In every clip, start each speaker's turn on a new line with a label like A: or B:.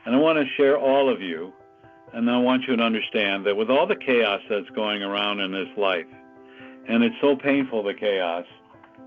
A: And I want to share all of you, and I want you to understand that with all the chaos that's going around in this life, and it's so painful, the chaos,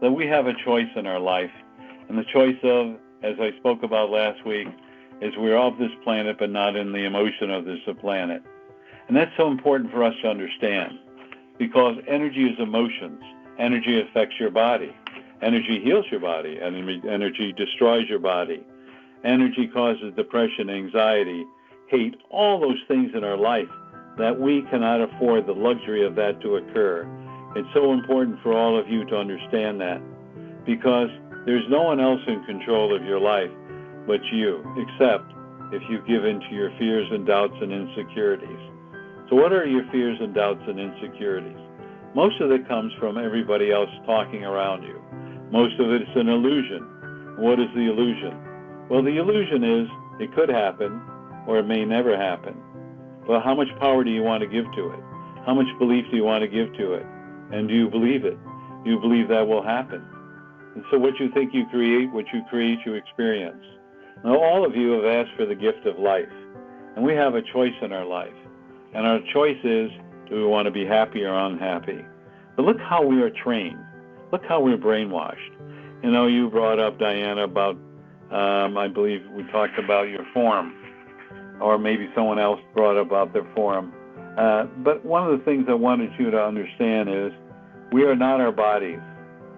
A: that we have a choice in our life. And the choice of, as I spoke about last week, is we're off this planet but not in the emotion of this planet. And that's so important for us to understand, because energy is emotions. Energy affects your body. Energy heals your body. Energy destroys your body. Energy causes depression, anxiety, hate, all those things in our life that we cannot afford the luxury of that to occur. It's so important for all of you to understand that, because there's no one else in control of your life but you, except if you give in to your fears and doubts and insecurities. So what are your fears and doubts and insecurities? Most of it comes from everybody else talking around you. Most of it's an illusion. What is the illusion? Well, the illusion is it could happen or it may never happen. Well, how much power do you want to give to it? How much belief do you want to give to it? And do you believe it? Do you believe that will happen? And so what you think you create, what you create, you experience. Now, all of you have asked for the gift of life, and we have a choice in our life. And our choice is, do we want to be happy or unhappy? But look how we are trained. Look how we're brainwashed. You know, you brought up, Diana, about, I believe we talked about your form, or maybe someone else brought up about their form. But one of the things I wanted you to understand is we are not our bodies.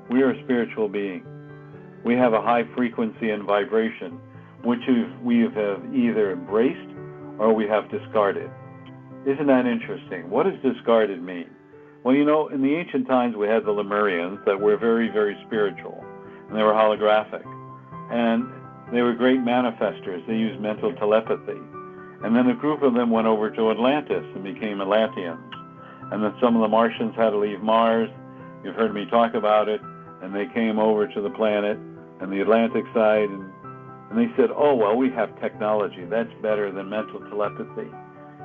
A: We are a spiritual being. We have a high frequency and vibration, which we have either embraced or we have discarded. Isn't that interesting? What does discarded mean? Well, you know, in the ancient times we had the Lemurians that were very, very spiritual, and they were holographic. And they were great manifestors. They used mental telepathy. And then a group of them went over to Atlantis and became Atlanteans. And then some of the Martians had to leave Mars. You've heard me talk about it. And they came over to the planet and the Atlantic side. And they said, oh, well, we have technology. That's better than mental telepathy.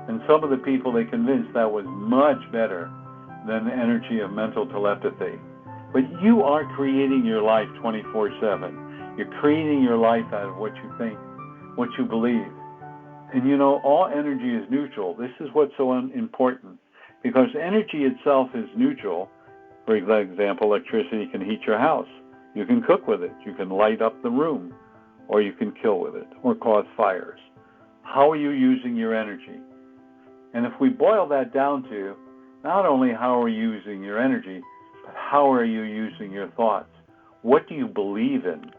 A: And some of the people they convinced that was much better than the energy of mental telepathy. But you are creating your life 24/7. You're creating your life out of what you think, what you believe. And you know, all energy is neutral. This is what's so important, because energy itself is neutral. For example, electricity can heat your house. You can cook with it. You can light up the room, or you can kill with it, or cause fires. How are you using your energy? And if we boil that down to not only how are you using your energy, but how are you using your thoughts? What do you believe in?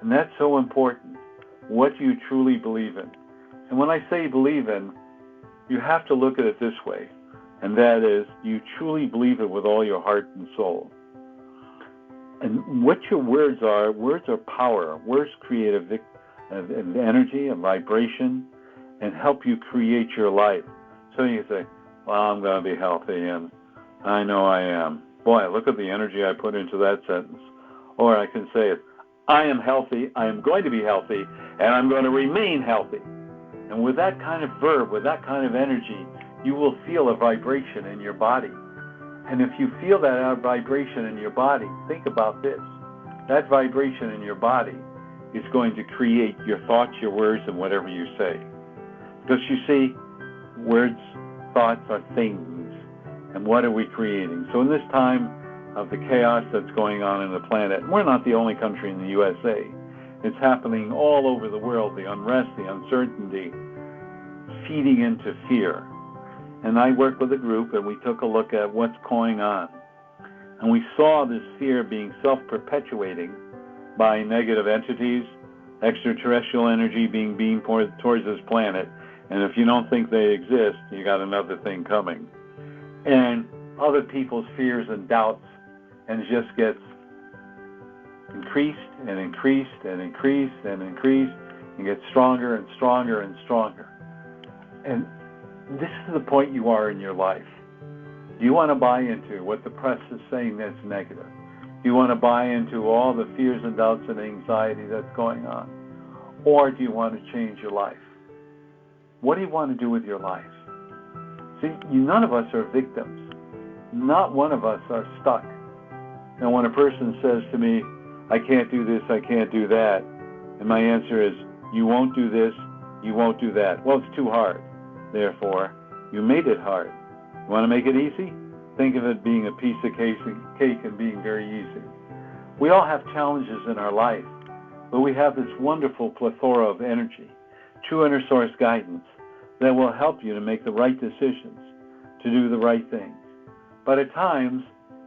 A: And that's so important. What do you truly believe in? And when I say believe in, you have to look at it this way, and that is, you truly believe it with all your heart and soul. And what your words are power. Words create an energy, a vibration, and help you create your life. So you say, well, I'm going to be healthy, and I know I am. Boy, look at the energy I put into that sentence. Or I can say it, I am healthy, I am going to be healthy, and I'm going to remain healthy. And with that kind of verb, with that kind of energy, you will feel a vibration in your body. And if you feel that vibration in your body, think about this. That vibration in your body is going to create your thoughts, your words, and whatever you say. Because you see, words, thoughts are things. And what are we creating? So in this time of the chaos that's going on in the planet, and we're not the only country in the USA. It's happening all over the world, the unrest, the uncertainty, feeding into fear. And I worked with a group, and we took a look at what's going on. And we saw this fear being self-perpetuating by negative entities, extraterrestrial energy being beamed towards this planet. And if you don't think they exist, you got another thing coming. And other people's fears and doubts, and it just gets increased and increased and increased and increased, and gets stronger and stronger and stronger. And this is the point you are in your life. Do you want to buy into what the press is saying that's negative? Do you want to buy into all the fears and doubts and anxiety that's going on? Or do you want to change your life? What do you want to do with your life? See, none of us are victims. Not one of us are stuck. Now, when a person says to me, I can't do this, I can't do that, and my answer is, you won't do this, You won't do that. Well, it's too hard. Therefore, you made it hard. You want to make it easy? Think of it being a piece of cake and being very easy. We all have challenges in our life, but we have this wonderful plethora of energy, true inner source guidance that will help you to make the right decisions, to do the right things. But at times,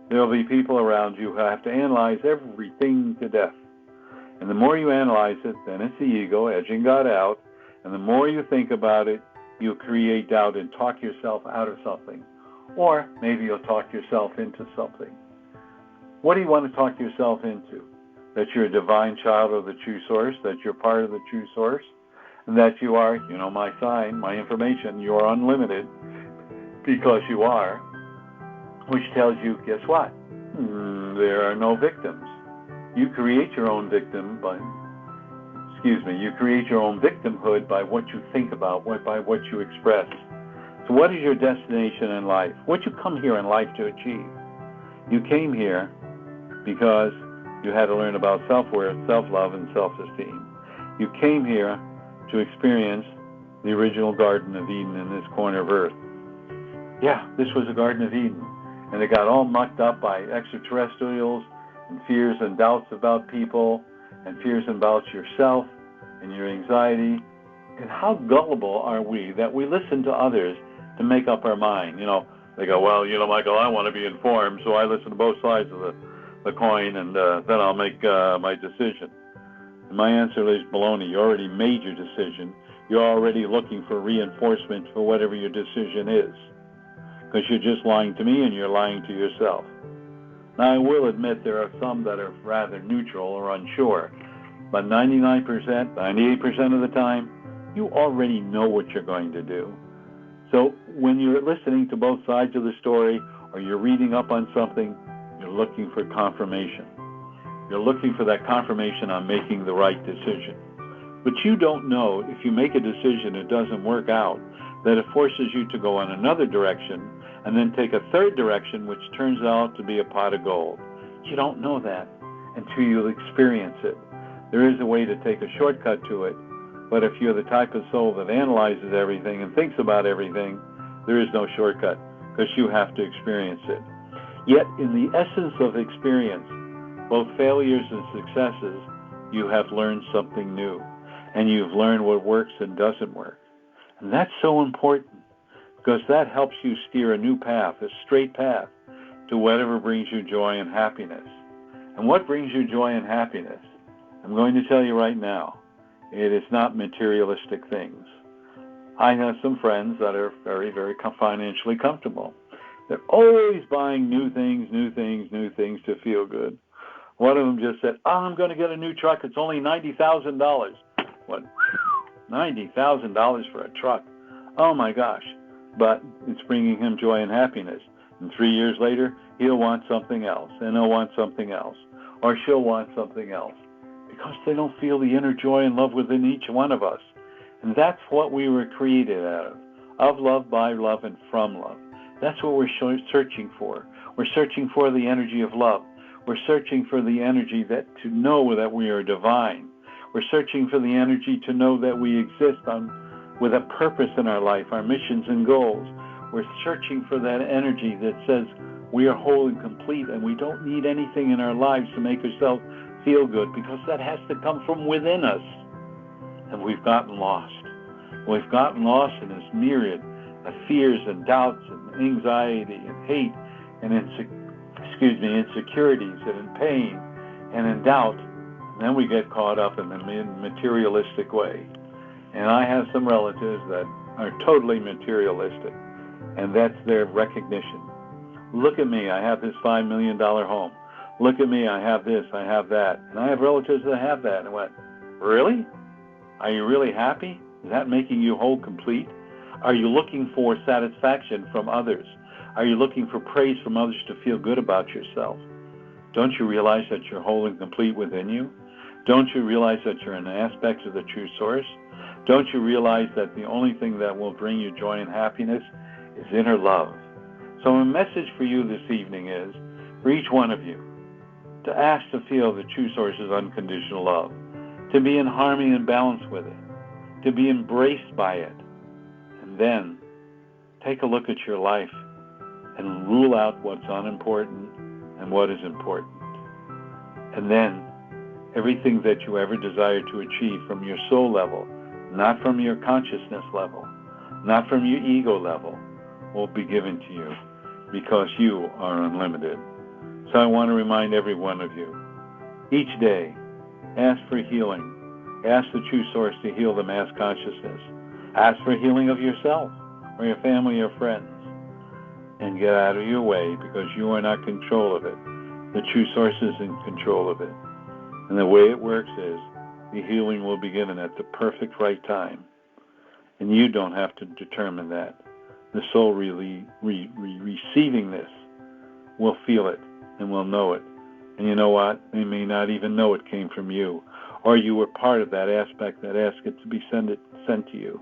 A: there will be people around you who have to analyze everything to death. And the more you analyze it, then it's the ego edging God out. And the more you think about it, you create doubt and talk yourself out of something. Or maybe you'll talk yourself into something. What do you want to talk yourself into? That you're a divine child of the true source, that you're part of the true source, and that you are, you know my sign, my information, you're unlimited because you are, which tells you, guess what? There are no victims. You create your own you create your own victimhood by what you think about, by what you express. So what is your destination in life? What you come here in life to achieve? You came here because you had to learn about self-worth, self-love, and self-esteem. You came here to experience the original Garden of Eden in this corner of Earth. Yeah, this was a Garden of Eden. And it got all mucked up by extraterrestrials and fears and doubts about people and fears about yourself and your anxiety. And how gullible are we that we listen to others to make up our mind? You know, they go, well, you know, Michael, I want to be informed, so I listen to both sides of the coin, and then I'll make my decision. And my answer is baloney. You already made your decision. You're already looking for reinforcement for whatever your decision is, because you're just lying to me and you're lying to yourself. Now, I will admit there are some that are rather neutral or unsure, but 99%, 98% of the time, you already know what you're going to do. So when you're listening to both sides of the story or you're reading up on something, you're looking for confirmation. You're looking for that confirmation on making the right decision. But you don't know if you make a decision it doesn't work out, that it forces you to go in another direction and then take a third direction, which turns out to be a pot of gold. You don't know that until you experience it. There is a way to take a shortcut to it, but if you're the type of soul that analyzes everything and thinks about everything, there is no shortcut, because you have to experience it. Yet, in the essence of experience, both failures and successes, you have learned something new, and you've learned what works and doesn't work. And that's so important, because that helps you steer a new path, a straight path, to whatever brings you joy and happiness. And what brings you joy and happiness? I'm going to tell you right now, it is not materialistic things. I have some friends that are very, very financially comfortable. They're always buying new things to feel good. One of them just said, I'm going to get a new truck. It's only $90,000. What? $90,000 for a truck? Oh, my gosh. But it's bringing him joy and happiness. And 3 years later, he'll want something else, and he'll want something else, or she'll want something else, because they don't feel the inner joy and love within each one of us. And that's what we were created out of love, by love, and from love. That's what we're searching for. We're searching for the energy of love. We're searching for the energy that to know that we are divine. We're searching for the energy to know that we exist with a purpose in our life, our missions and goals. We're searching for that energy that says we are whole and complete, and we don't need anything in our lives to make ourselves feel good, because that has to come from within us. And we've gotten lost. We've gotten lost in this myriad of fears and doubts and anxiety and hate and insecurities and in pain and in doubt. And then we get caught up in the materialistic way. And I have some relatives that are totally materialistic, and that's their recognition. Look at me, I have this $5 million home. Look at me, I have this, I have that. And I have relatives that have that. And I went, really? Are you really happy? Is that making you whole, complete? Are you looking for satisfaction from others? Are you looking for praise from others to feel good about yourself? Don't you realize that you're whole and complete within you? Don't you realize that you're an aspect of the true source? Don't you realize that the only thing that will bring you joy and happiness is inner love? So my message for you this evening is, for each one of you, to ask to feel the true source's unconditional love, to be in harmony and balance with it, to be embraced by it. And then take a look at your life and rule out what's unimportant and what is important. And then everything that you ever desire to achieve from your soul level, not from your consciousness level, not from your ego level, will be given to you because you are unlimited. So I want to remind every one of you, each day, ask for healing. Ask the true source to heal the mass consciousness. Ask for healing of yourself or your family or friends. And get out of your way because you are not in control of it. The true source is in control of it. And the way it works is the healing will be given at the perfect right time. And you don't have to determine that. The soul really receiving this will feel it and will know it. And you know what? They may not even know it came from you. Or you were part of that aspect that asked it to be sent to you.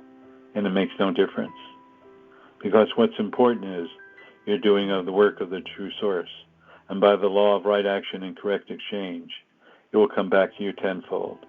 A: And it makes no difference. Because what's important is you're doing the work of the true source. And by the law of right action and correct exchange, it will come back to you tenfold.